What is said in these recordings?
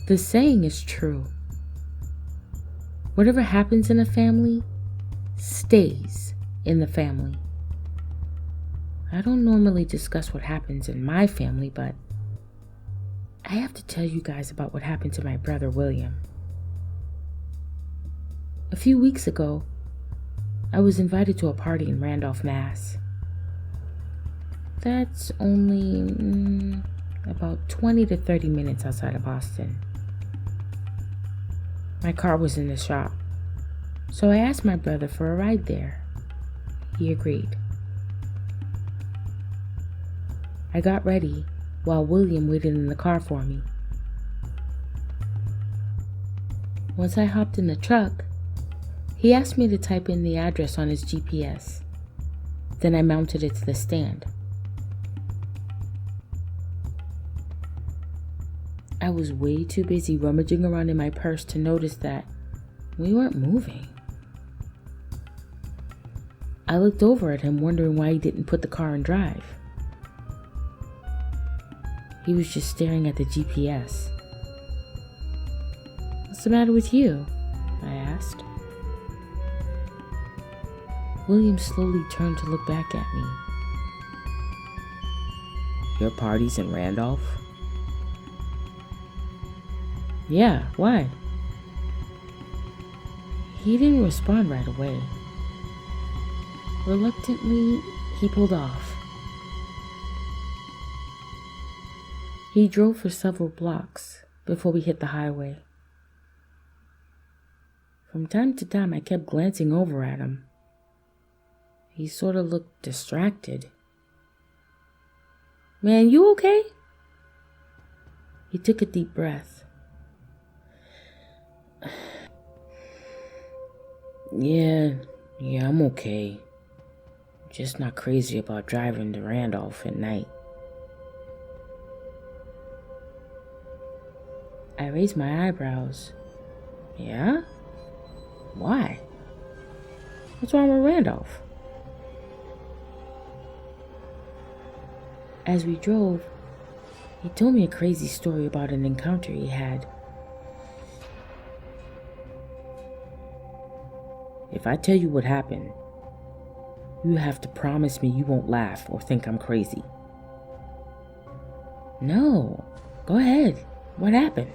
The saying is true. Whatever happens in a family stays in the family. I don't normally discuss what happens in my family, but I have to tell you guys about what happened to my brother William. A few weeks ago, I was invited to a party in Randolph, Mass. That's only about 20 to 30 minutes outside of Boston. My car was in the shop, so I asked my brother for a ride there. He agreed. I got ready while William waited in the car for me. Once I hopped in the truck, he asked me to type in the address on his GPS. Then I mounted it to the stand. I was way too busy rummaging around in my purse to notice that we weren't moving. I looked over at him, wondering why he didn't put the car in drive. He was just staring at the GPS. "What's the matter with you?" I asked. William slowly turned to look back at me. "Your party's in Randolph?" "Yeah, why?" He didn't respond right away. Reluctantly, he pulled off. He drove for several blocks before we hit the highway. From time to time, I kept glancing over at him. He sort of looked distracted. "Man, you okay?" He took a deep breath. Yeah, I'm okay. Just not crazy about driving to Randolph at night." I raised my eyebrows. "Yeah? Why? What's wrong with Randolph?" As we drove, he told me a crazy story about an encounter he had. "If I tell you what happened, you have to promise me you won't laugh or think I'm crazy." "No, go ahead. What happened?"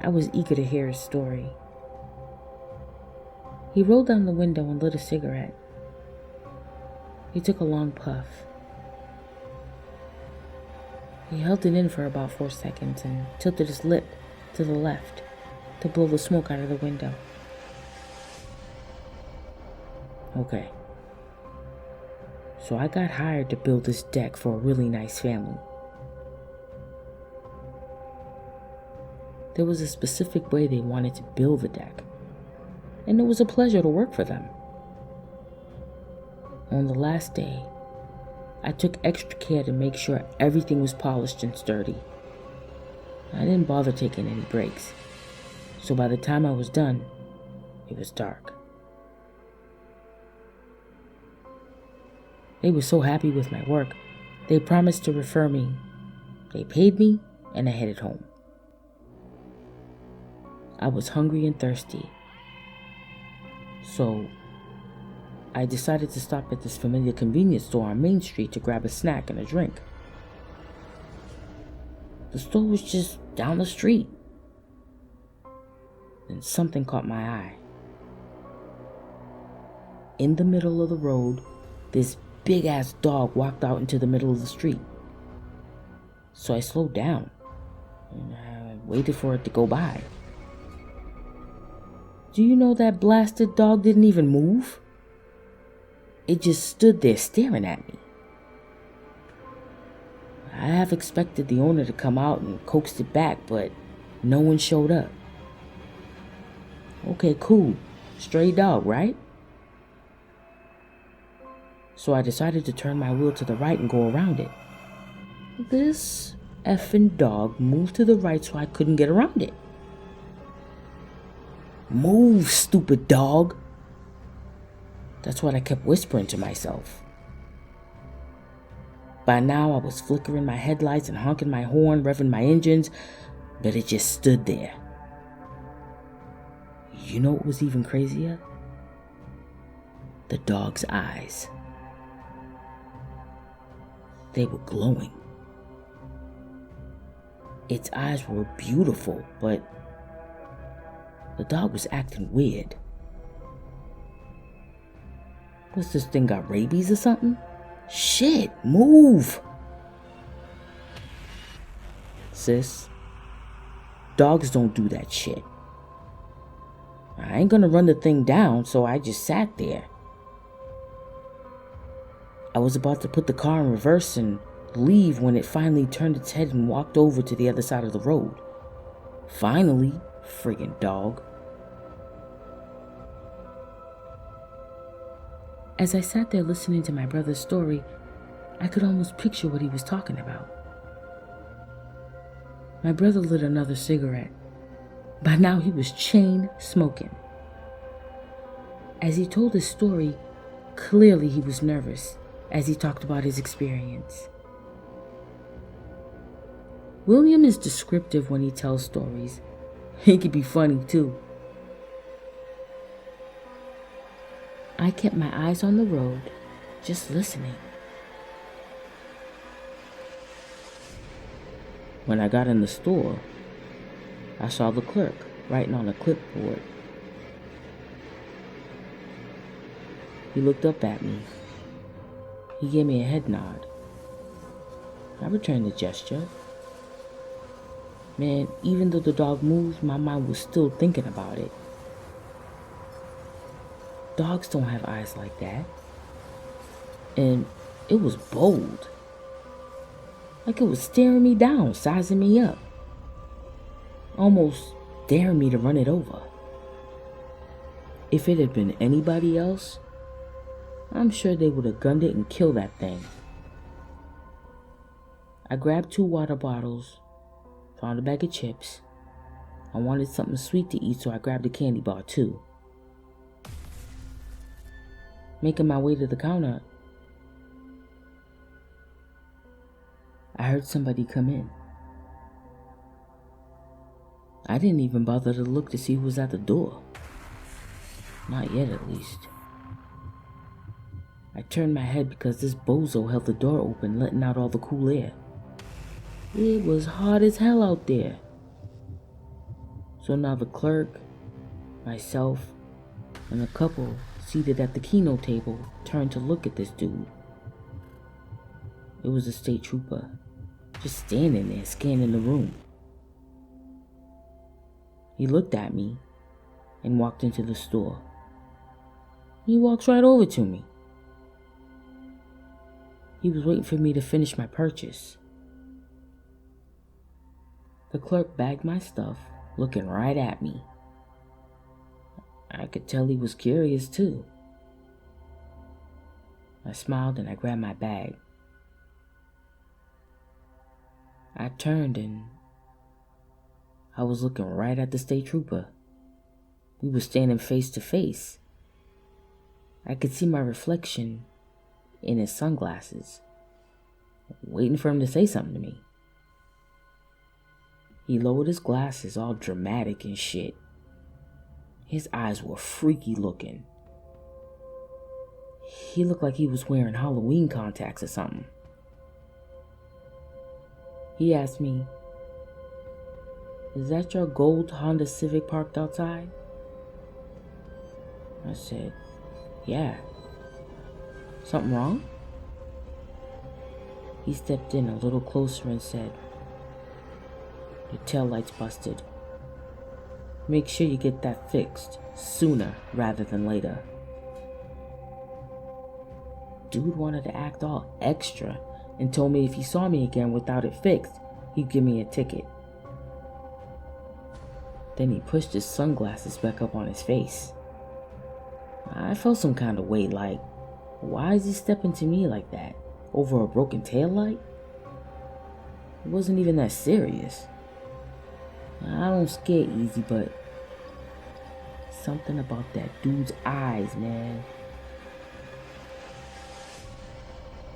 I was eager to hear his story. He rolled down the window and lit a cigarette. He took a long puff. He held it in for about 4 seconds and tilted his lip to the left to blow the smoke out of the window. "Okay. So I got hired to build this deck for a really nice family. There was a specific way they wanted to build the deck, and it was a pleasure to work for them. On the last day, I took extra care to make sure everything was polished and sturdy. I didn't bother taking any breaks, so by the time I was done, it was dark. They were so happy with my work, they promised to refer me. They paid me, and I headed home. I was hungry and thirsty, so I decided to stop at this familiar convenience store on Main Street to grab a snack and a drink. The store was just down the street. Then something caught my eye. In the middle of the road, this big-ass dog walked out into the middle of the street. So I slowed down and I waited for it to go by. Do you know that blasted dog didn't even move? It just stood there staring at me. I half expected the owner to come out and coax it back, but no one showed up. Okay, cool. Stray dog, right? So I decided to turn my wheel to the right and go around it. This effing dog moved to the right so I couldn't get around it. "Move, stupid dog." That's what I kept whispering to myself. By now, I was flickering my headlights and honking my horn, revving my engines, but it just stood there. You know what was even crazier? The dog's eyes. They were glowing. Its eyes were beautiful, but the dog was acting weird. What's this thing, got rabies or something? Shit, move! Sis, dogs don't do that shit. I ain't gonna run the thing down, so I just sat there. I was about to put the car in reverse and leave when it finally turned its head and walked over to the other side of the road. Finally, friggin' dog. As I sat there listening to my brother's story, I could almost picture what he was talking about. My brother lit another cigarette. By now he was chain smoking. As he told his story, clearly he was nervous as he talked about his experience. William is descriptive when he tells stories. He can be funny too. I kept my eyes on the road, just listening. When I got in the store, I saw the clerk writing on a clipboard. He looked up at me. He gave me a head nod. I returned the gesture. Man, even though the dog moved, my mind was still thinking about it. Dogs don't have eyes like that. And it was bold. Like it was staring me down, sizing me up. Almost daring me to run it over. If it had been anybody else, I'm sure they would have gunned it and killed that thing. I grabbed 2 water bottles, found a bag of chips. I wanted something sweet to eat, so I grabbed a candy bar too. Making my way to the counter, I heard somebody come in. I didn't even bother to look to see who was at the door. Not yet, at least. I turned my head because this bozo held the door open, letting out all the cool air. It was hot as hell out there. So now the clerk, myself, and a couple seated at the keno table turned to look at this dude. It was a state trooper, just standing there scanning the room. He looked at me and walked into the store. He walks right over to me. He was waiting for me to finish my purchase. The clerk bagged my stuff, looking right at me. I could tell he was curious too. I smiled and I grabbed my bag. I turned and I was looking right at the state trooper. We were standing face to face. I could see my reflection in his sunglasses, waiting for him to say something to me. He lowered his glasses, all dramatic and shit. His eyes were freaky looking. He looked like he was wearing Halloween contacts or something. He asked me, "Is that your gold Honda Civic parked outside?" I said, "Yeah." "Something wrong?" He stepped in a little closer and said, "Your taillight's busted. Make sure you get that fixed sooner rather than later." Dude wanted to act all extra and told me if he saw me again without it fixed, he'd give me a ticket. Then he pushed his sunglasses back up on his face. I felt some kind of way, like, why is he stepping to me like that? Over a broken taillight? It wasn't even that serious. I don't scare easy, but something about that dude's eyes, man.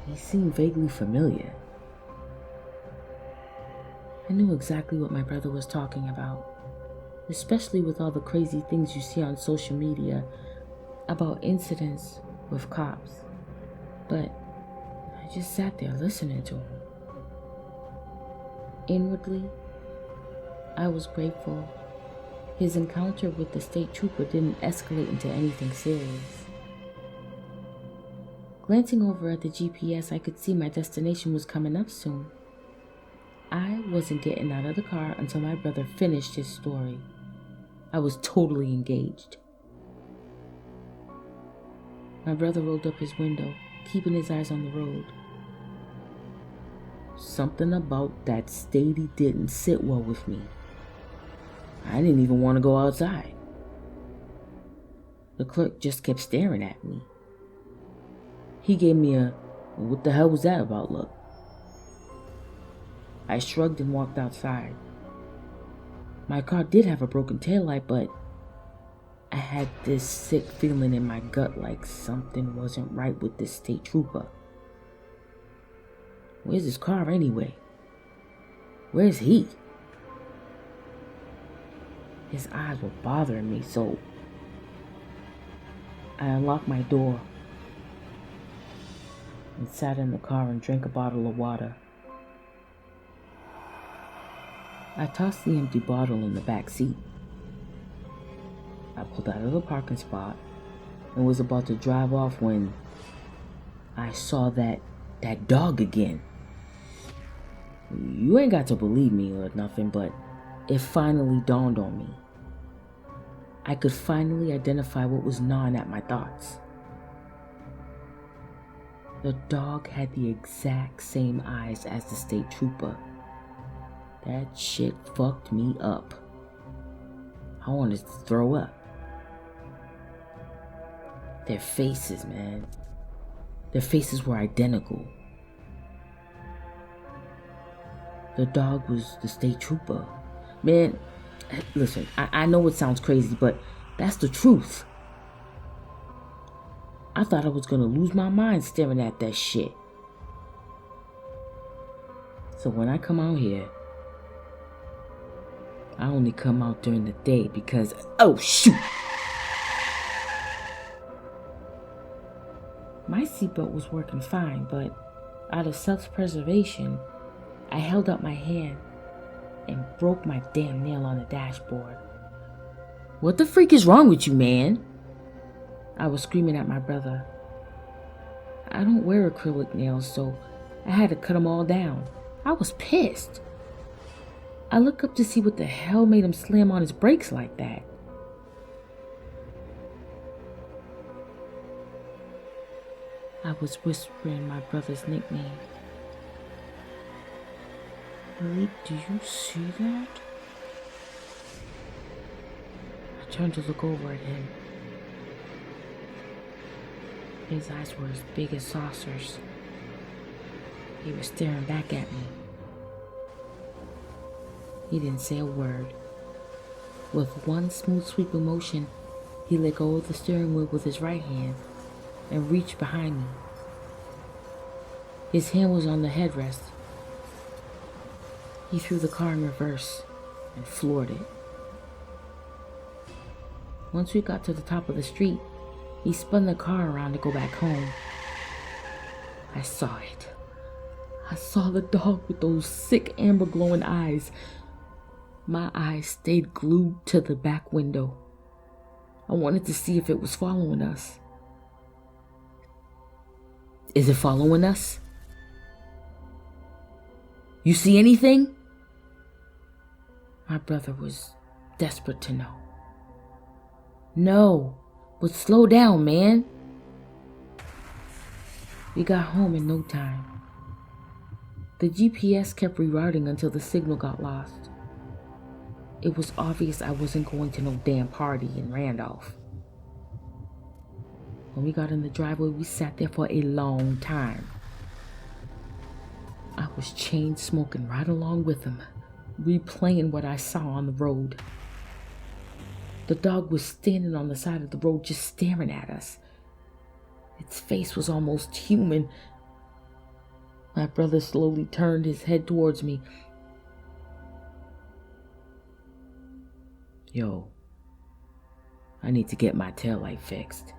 He seemed vaguely familiar. I knew exactly what my brother was talking about, especially with all the crazy things you see on social media about incidents with cops. But I just sat there listening to him. Inwardly, I was grateful his encounter with the state trooper didn't escalate into anything serious. Glancing over at the GPS, I could see my destination was coming up soon. I wasn't getting out of the car until my brother finished his story. I was totally engaged. My brother rolled up his window, keeping his eyes on the road. Something about that statey didn't sit well with me. I didn't even want to go outside. The clerk just kept staring at me. He gave me a, "What the hell was that about?" look. I shrugged and walked outside. My car did have a broken taillight, but I had this sick feeling in my gut like something wasn't right with this state trooper. Where's his car anyway? Where's he? His eyes were bothering me, so I unlocked my door and sat in the car and drank a bottle of water. I tossed the empty bottle in the back seat. I pulled out of the parking spot and was about to drive off when I saw that dog again. You ain't got to believe me or nothing, but it finally dawned on me. I could finally identify what was gnawing at my thoughts. The dog had the exact same eyes as the state trooper. That shit fucked me up. I wanted to throw up. Their faces, man. Their faces were identical. The dog was the state trooper. Man, listen, I know it sounds crazy, but that's the truth. I thought I was gonna lose my mind staring at that shit. So when I come out here, I only come out during the day because, oh shoot! My seatbelt was working fine, but out of self-preservation, I held up my hand and broke my damn nail on the dashboard. What the freak is wrong with you, man? I was screaming at my brother. I don't wear acrylic nails, so I had to cut them all down. I was pissed. I look up to see what the hell made him slam on his brakes like that. I was whispering my brother's nickname. Willie, do you see that? I turned to look over at him. His eyes were as big as saucers. He was staring back at me. He didn't say a word. With one smooth sweep of motion, he let go of the steering wheel with his right hand and reached behind me. His hand was on the headrest. He threw the car in reverse and floored it. Once we got to the top of the street, he spun the car around to go back home. I saw it. I saw the dog with those sick amber glowing eyes. My eyes stayed glued to the back window. I wanted to see if it was following us. Is it following us? You see anything? My brother was desperate to know. No, but slow down, man. We got home in no time. The GPS kept rerouting until the signal got lost. It was obvious I wasn't going to no damn party in Randolph. When we got in the driveway, we sat there for a long time. I was chain smoking right along with him, replaying what I saw on the road. The dog was standing on the side of the road just staring at us. Its face was almost human, My brother slowly turned his head towards me. Yo, I need to get my taillight fixed.